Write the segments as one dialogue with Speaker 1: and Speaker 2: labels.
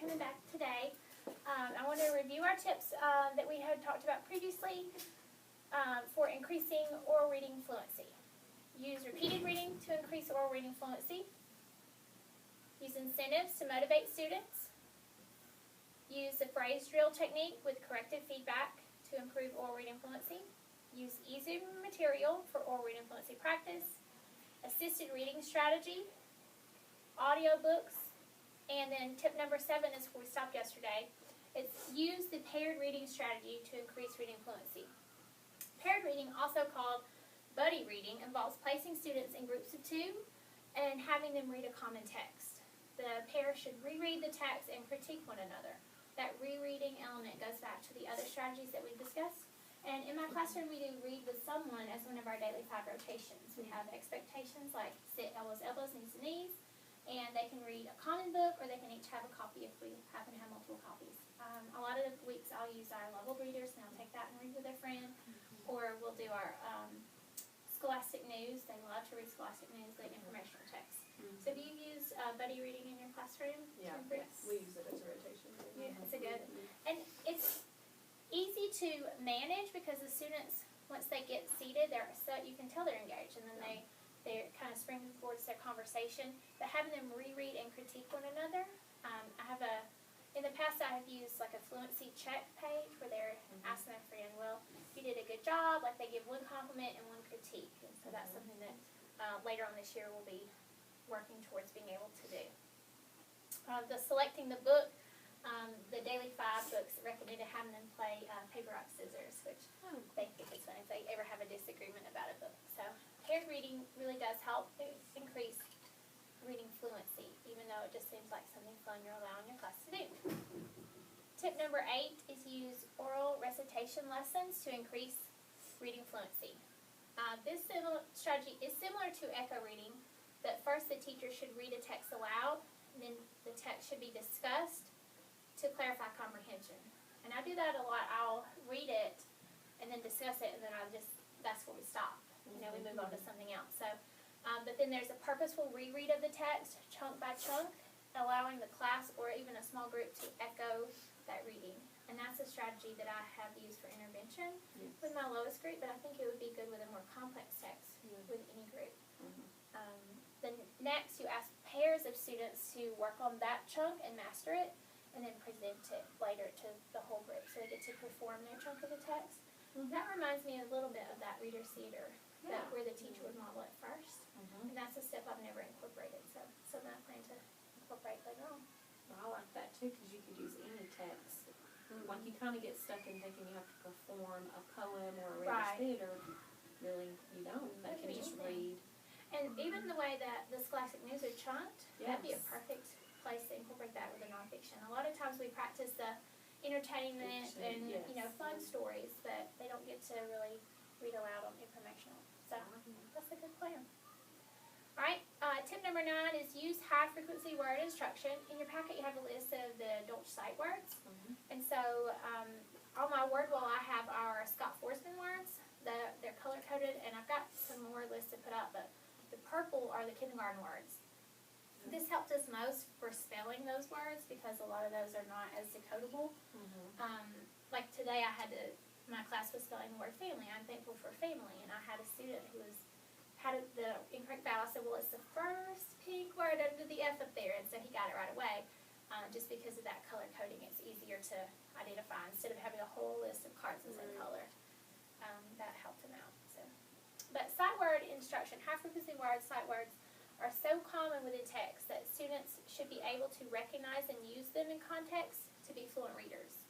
Speaker 1: coming back today. I want to review our tips that we had talked about previously for increasing oral reading fluency. Use repeated reading to increase oral reading fluency. Use incentives to motivate students. Use the phrase drill technique with corrective feedback to improve oral reading fluency. Use easy material for oral reading fluency practice. Assisted reading strategy. Audiobooks. And then tip number 7 is where we stopped yesterday. It's use the paired reading strategy to increase reading fluency. Paired reading, also called buddy reading, involves placing students in groups of 2 and having them read a common text. The pair should reread the text and critique one another. That rereading element goes back to the other strategies that we've discussed. And in my classroom, we do read with someone as one of our daily 5 rotations. We have expectations like sit elbows, elbows, knees to knees. And they can read a common book, or they can each have a copy if we happen to have multiple copies. A lot of the weeks I'll use our leveled readers, and they'll take that and read with their friend. Or we'll do our Scholastic News. They love to read Scholastic News, the informational text. So do you use buddy reading in your classroom?
Speaker 2: Yeah, yes, we use it as a rotation.
Speaker 1: Yeah, it's a good. And it's easy to manage because the students, once they get seated, you can tell they're engaged, and then they're kind of springing forward to their conversation. But having them reread and critique one another, in the past I have used like a fluency check page where they're asking their friend, well, you did a good job, like they give one compliment and one critique. And so that's something that later on this year we'll be working towards being able to do. The selecting the book, the daily 5 books recommended having them play paper, rock, scissors, which they think it's fun if they ever have a disagreement about a book. So paired reading really does help increase reading fluency, even though it just seems like something fun you're allowing your class to do. Tip number 8 is use oral recitation lessons to increase reading fluency. This strategy is similar to echo reading, but first the teacher should read a text aloud, and then the text should be discussed to clarify comprehension. And I do that a lot. I'll read it and then discuss it, and then that's where we stop. We move on to something else. So, but then there's a purposeful reread of the text, chunk by chunk, allowing the class or even a small group to echo that reading. And that's a strategy that I have used for intervention with my lowest group, but I think it would be good with a more complex text with any group. Then next, you ask pairs of students to work on that chunk and master it, and then present it later to the whole group, so they get to perform their chunk of the text. That reminds me a little bit of that reader's theater, where the teacher would model it first. And that's a step I've never incorporated, so something I plan to incorporate later on.
Speaker 2: Well, I like that too, because you could use any text. Like you kind of get stuck in thinking you have to perform a poem or a reader's theater. Really, you don't. They can just read.
Speaker 1: And even the way that the Scholastic News are chunked, that'd be a perfect place to incorporate that with the nonfiction. A lot of times we practice the entertainment and fun stories, but they don't get to really read aloud on informational. So that's a good plan. All right, tip number 9 is use high frequency word instruction. In your packet you have a list of the Dolch sight words. And so on my word wall I have our Scott Forsman words. They're color coded, and I've got some more lists to put up, but the purple are the kindergarten words. This helped us most for spelling those words because a lot of those are not as decodable. Like today my class was spelling the word family. I'm thankful for family, and I had a student who had the incorrect vowel. I said, well, it's the first pink word under the F up there, and so he got it right away. Just because of that color coding, it's easier to identify instead of having a whole list of cards the same color. That helped him out. But sight word instruction, high frequency words, sight words, are so common within text that students should be able to recognize and use them in context to be fluent readers.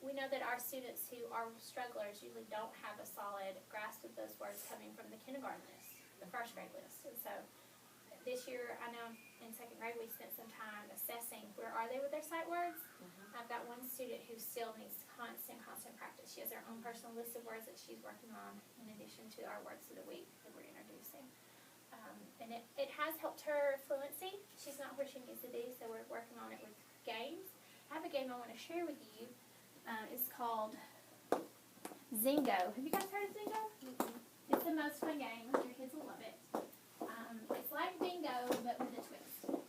Speaker 1: We know that our students who are strugglers usually don't have a solid grasp of those words coming from the kindergarten list, the first grade list. And so this year, I know in 2nd grade we spent some time assessing where are they with their sight words. I've got one student who still needs constant practice. She has her own personal list of words that she's working on in addition to our words of the week that we're introducing. And it has helped her fluency. She's not where she needs to be, so we're working on it with games. I have a game I want to share with you. It's called Zingo. Have you guys heard of Zingo? It's the most fun game. Your kids will love it. It's like bingo, but with a twist.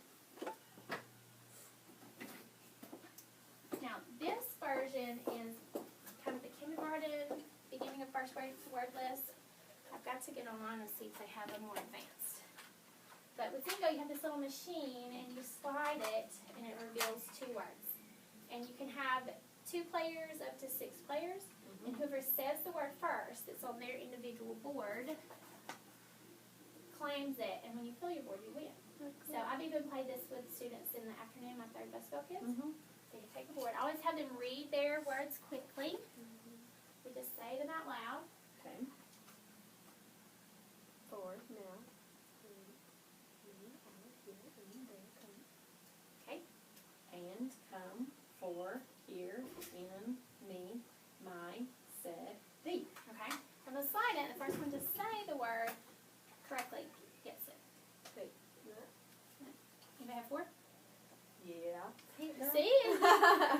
Speaker 1: to get online and see if they have a more advanced. But with Zingo, you have this little machine, and you slide it, and it reveals 2 words. And you can have 2 players up to 6 players, and whoever says the word first that's on their individual board claims it, and when you fill your board, you win. So I've even played this with students in the afternoon, my 3rd best kids. So you take the board. I always have them read their words quickly. We just say them out loud.
Speaker 2: Okay. 4 now.
Speaker 1: Okay.
Speaker 2: And, come, for, here, in, me, my, said, thee.
Speaker 1: Okay. I'm going to slide it. The first one to say the word correctly gets it.
Speaker 2: Wait.
Speaker 1: Anybody have 4?
Speaker 2: Yeah.
Speaker 1: See?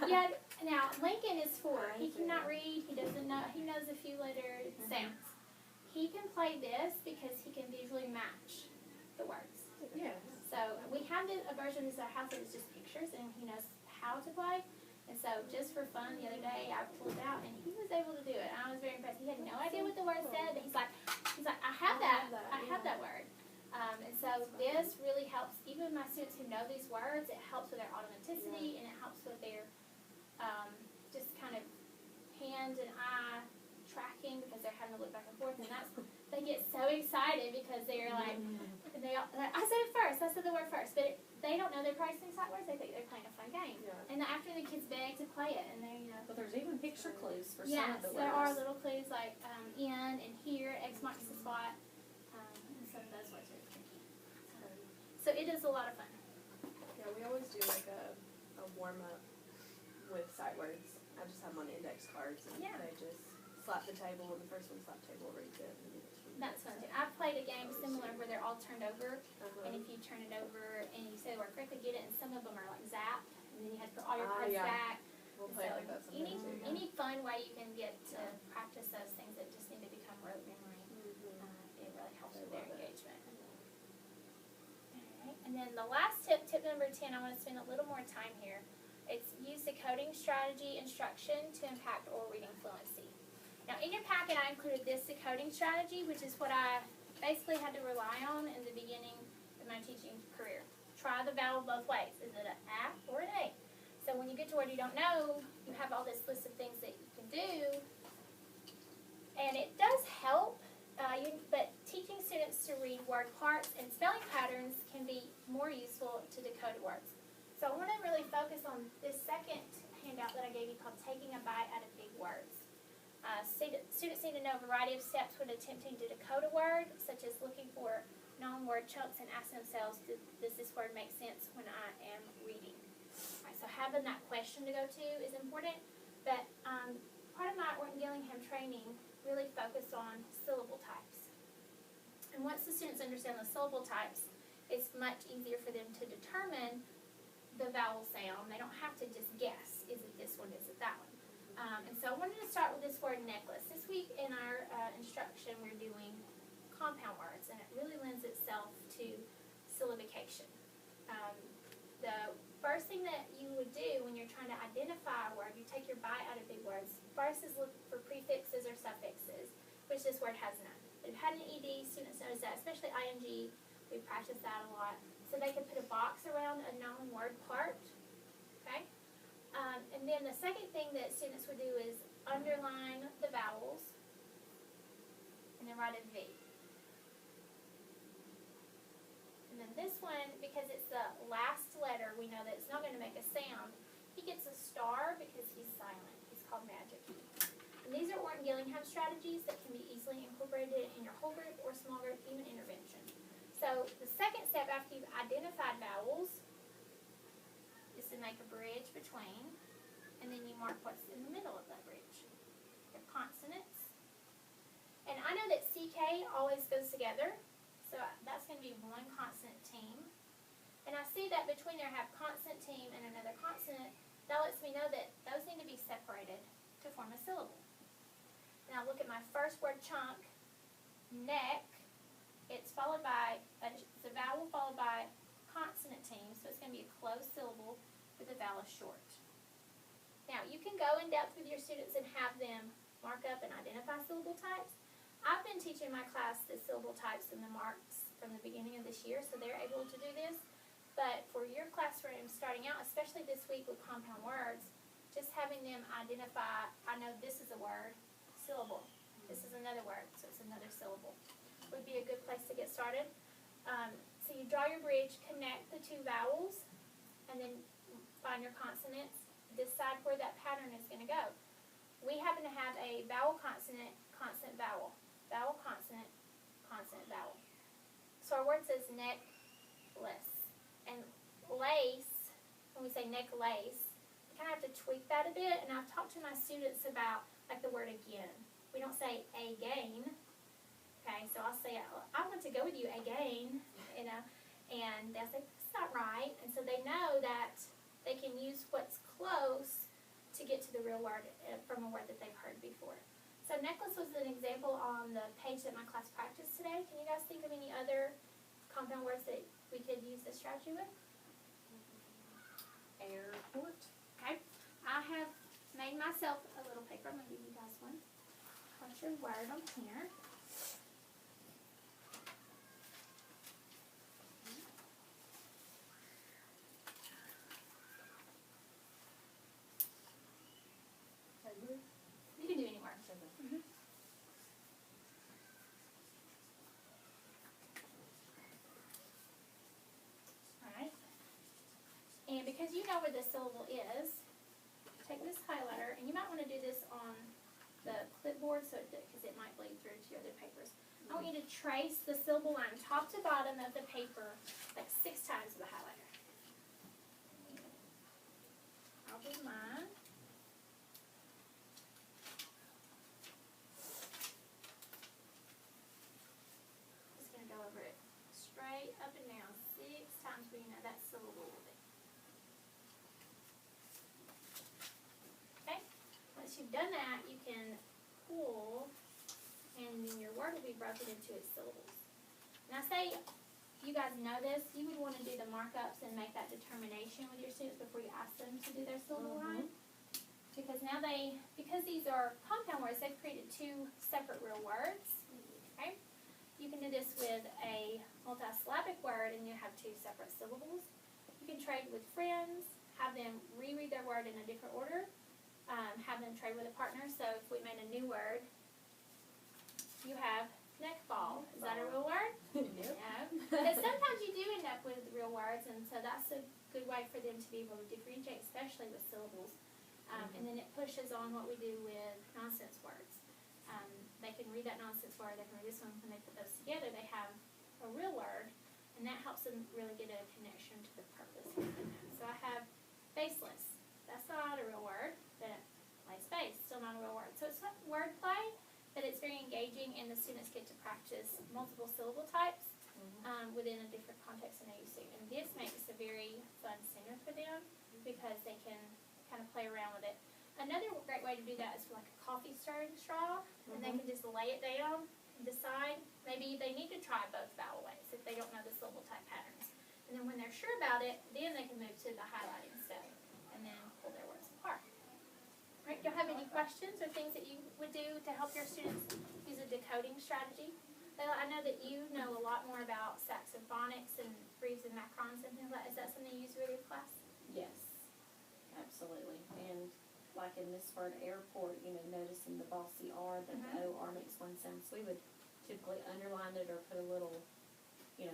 Speaker 1: Yeah. Now, Lincoln is 4. He cannot read. He doesn't know. He knows a few letter sounds. He can play this because he can visually match the words.
Speaker 2: Yeah.
Speaker 1: So we have a version of our house that is just pictures, and he knows how to play. And so just for fun, the other day I pulled it out, and he was able to do it. And I was very impressed. He had no idea what the word said, but he's like, I have that word. And so this really helps even my students who know these words. It helps with their automaticity, and it helps with their just kind of hand and eye tracking, because they're having to look back and forth, and they get so excited because they're like, I said it first, I said the word first, but they don't know they're practicing sight words. They think they're playing a fun game.
Speaker 2: Yeah.
Speaker 1: And after the kids beg to play it, and they,
Speaker 2: But there's even picture clues for some
Speaker 1: yes,
Speaker 2: of the words.
Speaker 1: there are little clues like in and here, X marks the spot, and some of those words are tricky. So it is a lot of fun.
Speaker 3: Yeah, we always do like a warm-up with sight words. I just have them on index cards, and they just slap the table, and the first one slap table reads it. And
Speaker 1: That's fun too. I've played a game similar where they're all turned over, and if you turn it over and you say the word correctly, get it, and some of them are like zap, and then you have to put all your cards back.
Speaker 3: We'll play like that sometimes too.
Speaker 1: Any fun way you can get to practice those things that just need to become rote memory, it really helps with their engagement. Alright, and then the last tip number 10, I want to spend a little more time here. It's use decoding strategy instruction to impact oral reading fluency. Now, in your packet, I included this decoding strategy, which is what I basically had to rely on in the beginning of my teaching career. Try the vowel both ways. Is it an A or an A? So when you get to where you don't know, you have all this list of things that you can do. And it does help, but teaching students to read word parts and spelling patterns can be more useful to decoded words. So I want to really focus on this second handout that I gave you called Taking a Bite Out of Big Words. Students need to know a variety of steps when attempting to decode a word, such as looking for non-word chunks and asking themselves, does this word make sense when I am reading? Right, so having that question to go to is important, but part of my Orton Gillingham training really focused on syllable types. And once the students understand the syllable types, it's much easier for them to determine the vowel sound. They don't have to just guess, is it this one, is it that one? And so I wanted to start with this word necklace. This week in our instruction we're doing compound words, and it really lends itself to syllabication. The first thing that you would do when you're trying to identify a word, you take your bite out of big words. First is look for prefixes or suffixes, which this word has none. If it had an ED, students notice that, especially ing, we practice that a lot. So they could put a box around a known word part, okay? And then the second thing that students would do is underline the vowels and then write a V. And then this one, because it's the last letter, we know that it's not going to make a sound. He gets a star because he's silent. He's called Magic Key. And these are Orton Gillingham strategies that can be easily incorporated in your whole group or small group, even intervention. So the second step after you've identified vowels is to make a bridge between, and then you mark what's in the middle of that bridge. Your consonants. And I know that CK always goes together, so that's going to be one consonant team. And I see that between there I have consonant team and another consonant. That lets me know that those need to be separated to form a syllable. Now look at my first word chunk, neck. It's followed by, it's a vowel followed by consonant team, so it's going to be a closed syllable with the vowel short. Now, you can go in depth with your students and have them mark up and identify syllable types. I've been teaching my class the syllable types and the marks from the beginning of this year, so they're able to do this. But for your classroom starting out, especially this week with compound words, just having them identify, I know this is a word, syllable. This is another word, so it's another syllable. Would be a good place to get started. So you draw your bridge, connect the two vowels, and then find your consonants. Decide where that pattern is going to go. We happen to have a vowel consonant, consonant vowel, vowel consonant, consonant vowel. So our word says necklace. And lace, when we say necklace, you kind of have to tweak that a bit. And I've talked to my students about like the word again. We don't say again. Okay, so I'll say, I want to go with you again, you know, and they'll say, that's not right. And so they know that they can use what's close to get to the real word from a word that they've heard before. So necklace was an example on the page that my class practiced today. Can you guys think of any other compound words that we could use this strategy with?
Speaker 2: Airport.
Speaker 1: Okay, I have made myself a little paper. I'm going to give you guys one. What's your word on here? You can do any word. Mm-hmm. Alright. And because you know where the syllable is, take this highlighter, and you might want to do this on the clipboard because it might bleed through to your other papers. I want you to trace the syllable line top to bottom of the paper like 6 times with the highlighter. I'll do mine. Over it straight up and down 6 times where you know that syllable will be. Okay, once you've done that, you can pull, and then your word will be broken into its syllables. Now, say you guys know this, you would want to do the markups and make that determination with your students before you ask them to do their syllable line. Because now because these are compound words, they've created 2 separate real words. Okay. You can do this with a multisyllabic word and you have 2 separate syllables. You can trade with friends, have them reread their word in a different order, have them trade with a partner. So if we made a new word, you have neckball. Is that a real word?
Speaker 3: Yep.
Speaker 1: No. But sometimes you do end up with real words, and so that's a good way for them to be able to differentiate, especially with syllables. And then it pushes on what we do with nonsense words. They can read that nonsense word, they can read this one. When they put those together, they have a real word, and that helps them really get a connection to the purpose behind that. So I have faceless. That's not a real word, but like space, still not a real word. So it's not word play, but it's very engaging, and the students get to practice multiple syllable types within a different context than they used to. And this makes a very fun center for them because they can kind of play around with it. Another great way to do that is for like a coffee stirring straw, and they can just lay it down and decide. Maybe they need to try both vowel ways if they don't know the syllable type patterns. And then when they're sure about it, then they can move to the highlighting step and then pull their words apart. All right, do you have any questions or things that you would do to help your students use a decoding strategy? Layla, I know that you know a lot more about saxophonics and breves and macrons and things like that. Is that something you use with your class?
Speaker 2: Yes, absolutely. And like in this word airport, noticing the bossy R, that the OR makes one sound. So we would typically underline it or put a little,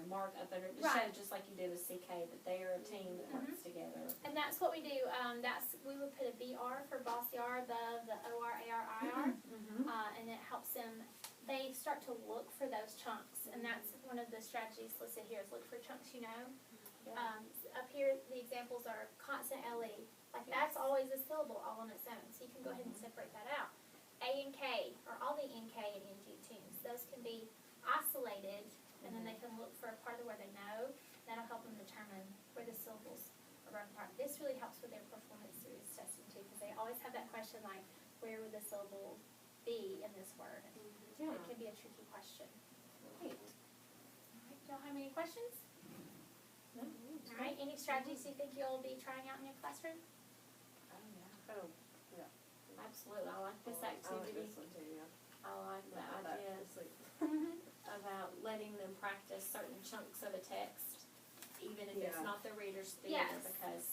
Speaker 2: mark up under it to show just like you did with CK that they are a team that works together.
Speaker 1: And that's what we do. We would put a BR for bossy R above the OR, AR, IR, and it helps them. They start to look for those chunks, and that's one of the strategies listed here is look for chunks you know. Up here, the examples are consonant LE. Like that's always a syllable all on its own. So you can go ahead and separate that out. A and K, or all the NK and NG tunes. Those can be isolated, and then they can look for a part of the word they know. That'll help them determine where the syllables are broken apart. This really helps with their performance series testing too, because they always have that question like, where would the syllable be in this word? It can be a tricky question. Great. Do y'all have any questions?
Speaker 2: No.
Speaker 1: All right. Any strategies you think you'll be trying out in your classroom?
Speaker 3: Oh, yeah.
Speaker 2: Absolutely. I like this
Speaker 3: I like
Speaker 2: activity.
Speaker 3: this one too, yeah.
Speaker 2: I like the idea.
Speaker 3: It's like
Speaker 2: about letting them practice certain chunks of a text, even if it's
Speaker 3: Yeah.
Speaker 2: not the reader's theater,
Speaker 1: Yes.
Speaker 2: because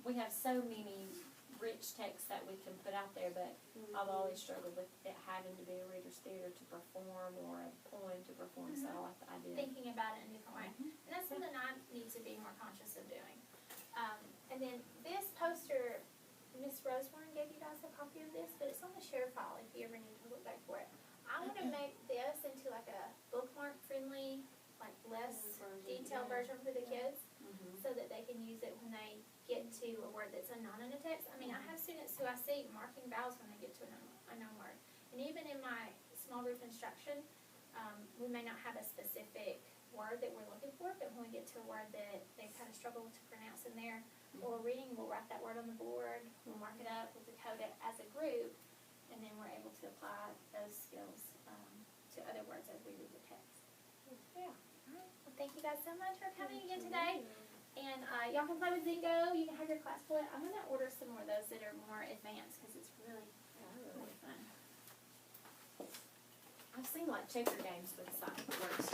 Speaker 2: we have so many rich texts that we can put out there, but I've always struggled with it having to be a reader's theater to perform or a poem to perform, so I like the idea.
Speaker 1: Thinking about it in a different way. And that's something I need to be more conscious of doing. And then this poster, Miss Rosewarne gave you guys a copy of this, but it's on the share file if you ever need to look back for it. I want to make this into like a bookmark friendly, like less detailed version for the kids, so that they can use it when they get to a word that's a noun in a text. I mean, I have students who I see marking vowels when they get to a known word. And even in my small group instruction, we may not have a specific word that we're looking for, but when we get to a word that they kind of struggle to pronounce in there, or reading, we'll write that word on the board, we'll mark it up, we'll decode it as a group, and then we're able to apply those skills to other words as we read the text.
Speaker 3: Yeah.
Speaker 1: Alright, well thank you guys so much for coming again today. And y'all can play with Zingo, you can have your class play. I'm going to order some more of those that are more advanced because it's really fun.
Speaker 2: I've seen like checker games with sight words.